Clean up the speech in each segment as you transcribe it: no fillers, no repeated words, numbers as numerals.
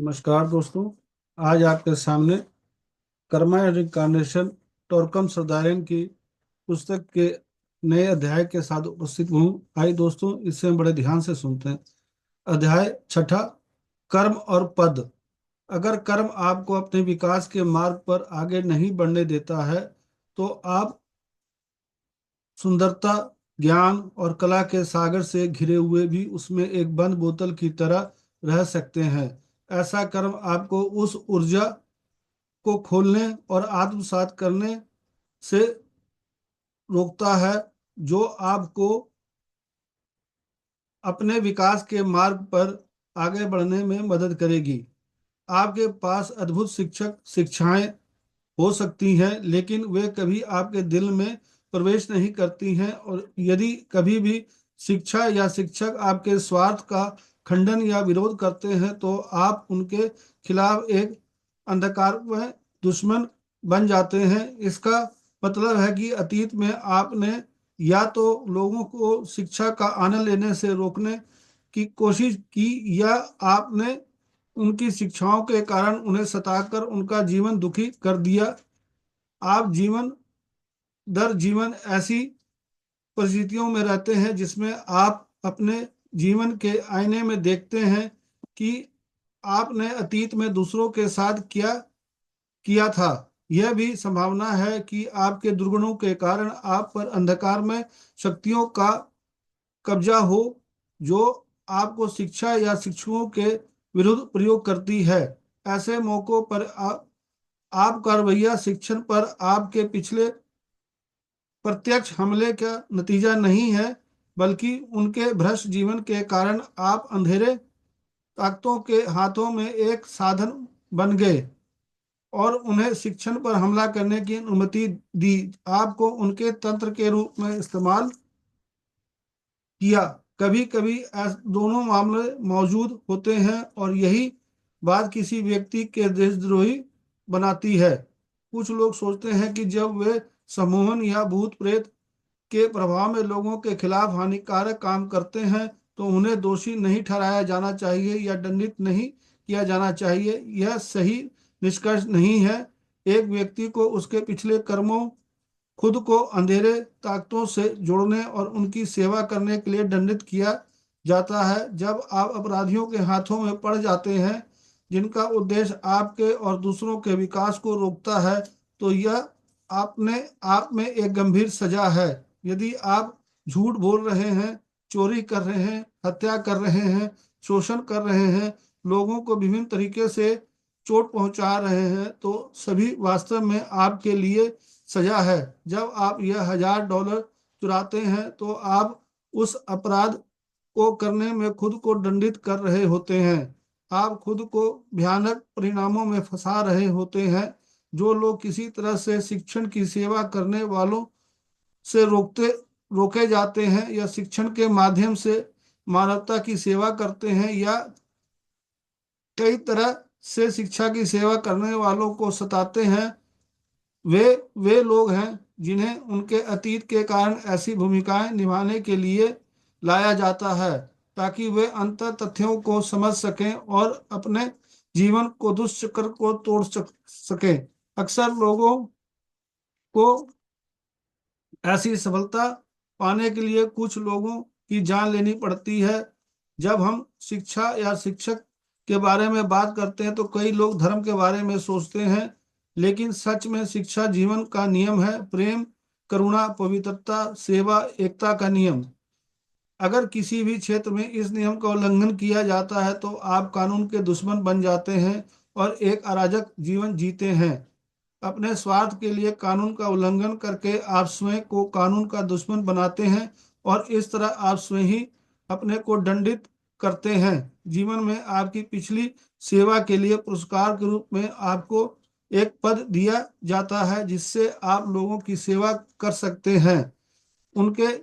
नमस्कार दोस्तों। आज आपके सामने कर्मा रिकार्नेशन टॉर्कम सरदारियन की पुस्तक के नए अध्याय के साथ उपस्थित हूँ। आइए दोस्तों, इसे हम बड़े ध्यान से सुनते हैं। अध्याय छठा, कर्म और पद। अगर कर्म आपको अपने विकास के मार्ग पर आगे नहीं बढ़ने देता है तो आप सुंदरता, ज्ञान और कला के सागर से घिरे हुए भी उसमें एक बंद बोतल की तरह रह सकते हैं। ऐसा कर्म आपको उस ऊर्जा को खोलने और आत्मसात करने से रोकता है जो आपको अपने विकास के मार्ग पर आगे बढ़ने में मदद करेगी। आपके पास अद्भुत शिक्षाएं हो सकती हैं, लेकिन वे कभी आपके दिल में प्रवेश नहीं करती हैं। और यदि कभी भी शिक्षा या शिक्षक आपके स्वार्थ का खंडन या विरोध करते हैं तो आप उनके खिलाफ एक अंधकार में दुश्मन बन जाते हैं। इसका मतलब है कि अतीत में आपने या तो लोगों को शिक्षा का आनंद लेने से रोकने की कोशिश की, या आपने उनकी शिक्षाओं के कारण उन्हें सताकर उनका जीवन दुखी कर दिया। आप जीवन दर जीवन ऐसी परिस्थितियों में रहते हैं जिसमें आप अपने जीवन के आईने में देखते हैं कि आपने अतीत में दूसरों के साथ क्या किया था। यह भी संभावना है कि आपके दुर्गुणों के कारण आप पर अंधकार में शक्तियों का कब्जा हो, जो आपको शिक्षा या शिक्षकों के विरुद्ध प्रयोग करती है। ऐसे मौकों पर आपका रवैया शिक्षण पर आपके पिछले प्रत्यक्ष हमले का नतीजा नहीं है, बल्कि उनके भ्रष्ट जीवन के कारण आप अंधेरे ताकतों के हाथों में एक साधन बन गए और उन्हें शिक्षण पर हमला करने की अनुमति दी। आपको उनके तंत्र के रूप में इस्तेमाल किया। कभी कभी दोनों मामले मौजूद होते हैं और यही बात किसी व्यक्ति के देशद्रोही बनाती है। कुछ लोग सोचते हैं कि जब वे सम्मोहन या भूत प्रेत के प्रभाव में लोगों के खिलाफ हानिकारक काम करते हैं तो उन्हें दोषी नहीं ठहराया जाना चाहिए या दंडित नहीं किया जाना चाहिए। यह सही निष्कर्ष नहीं है। एक व्यक्ति को उसके पिछले कर्मों, खुद को अंधेरे ताकतों से जोड़ने और उनकी सेवा करने के लिए दंडित किया जाता है। जब आप अपराधियों के हाथों में पड़ जाते हैं जिनका उद्देश्य आपके और दूसरों के विकास को रोकता है, तो यह अपने आप में एक गंभीर सजा है। यदि आप झूठ बोल रहे हैं, चोरी कर रहे हैं, हत्या कर रहे हैं, शोषण कर रहे हैं, लोगों को विभिन्न तरीके से चोट पहुंचा रहे हैं, तो सभी वास्तव में आपके लिए सजा है। जब आप यह $1000 चुराते हैं तो आप उस अपराध को करने में खुद को दंडित कर रहे होते हैं। आप खुद को भयानक परिणामों में फंसा रहे होते हैं। जो लोग किसी तरह से शिक्षण की सेवा करने वालों से रोके जाते हैं या शिक्षण के माध्यम से मानवता की सेवा करते हैं, या कई तरह से शिक्षा की सेवा करने वालों को सताते हैं, वे वे लोग हैं जिन्हें उनके अतीत के कारण ऐसी भूमिकाएं निभाने के लिए लाया जाता है ताकि वे अंत तथ्यों को समझ सकें और अपने जीवन को दुष्चक्र को तोड़ सकें। अक्सर लोगों को ऐसी सफलता पाने के लिए कुछ लोगों की जान लेनी पड़ती है। जब हम शिक्षा या शिक्षक के बारे में बात करते हैं तो कई लोग धर्म के बारे में सोचते हैं, लेकिन सच में शिक्षा जीवन का नियम है। प्रेम, करुणा, पवित्रता, सेवा, एकता का नियम। अगर किसी भी क्षेत्र में इस नियम का उल्लंघन किया जाता है तो आप कानून के दुश्मन बन जाते हैं और एक अराजक जीवन जीते हैं। अपने स्वार्थ के लिए कानून का उल्लंघन करके आप स्वयं को कानून का दुश्मन बनाते हैं और इस तरह आप स्वयं ही अपने को दंडित करते हैं। जीवन में आपकी पिछली सेवा के लिए पुरस्कार के रूप में आपको एक पद दिया जाता है जिससे आप लोगों की सेवा कर सकते हैं, उनके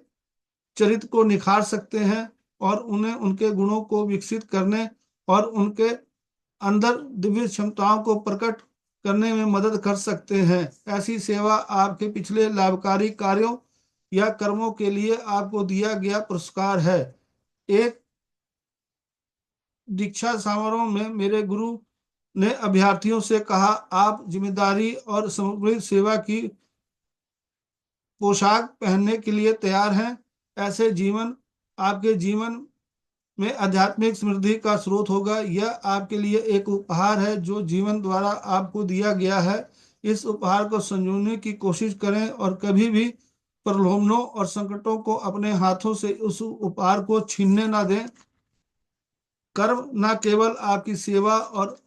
चरित्र को निखार सकते हैं और उन्हें उनके गुणों को विकसित करने और उनके अंदर दिव्य क्षमताओं को प्रकट करने में मदद कर सकते हैं। ऐसी सेवा आपके पिछले लाभकारी कार्यों या कर्मों के लिए आपको दिया गया पुरस्कार है। एक दीक्षा समारोह में मेरे गुरु ने अभ्यर्थियों से कहा, आप जिम्मेदारी और समर्पित सेवा की पोशाक पहनने के लिए तैयार हैं। ऐसे जीवन आपके जीवन में आध्यात्मिक समृद्धि का स्रोत होगा। यह आपके लिए एक उपहार है जो जीवन द्वारा आपको दिया गया है। इस उपहार को संजोने की कोशिश करें और कभी भी प्रलोभनों और संकटों को अपने हाथों से उस उपहार को छीनने ना दें। कर्म न केवल आपकी सेवा और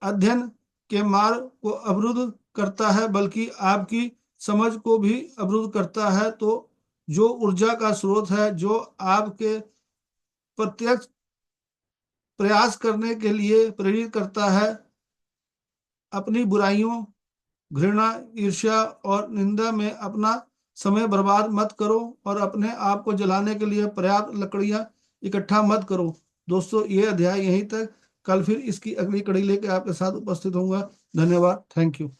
अध्ययन के मार्ग को अवरुद्ध करता है, बल्कि आपकी समझ को भी अवरुद्ध करता है। तो जो ऊर्जा का स्रोत है, जो आपके प्रत्यक्ष प्रयास करने के लिए प्रेरित करता है, अपनी बुराइयों, घृणा, ईर्ष्या और निंदा में अपना समय बर्बाद मत करो और अपने आप को जलाने के लिए पर्याप्त लकड़ियां इकट्ठा मत करो। दोस्तों, ये अध्याय यहीं तक। कल फिर इसकी अगली कड़ी लेकर आपके साथ उपस्थित होऊंगा। धन्यवाद। Thank you.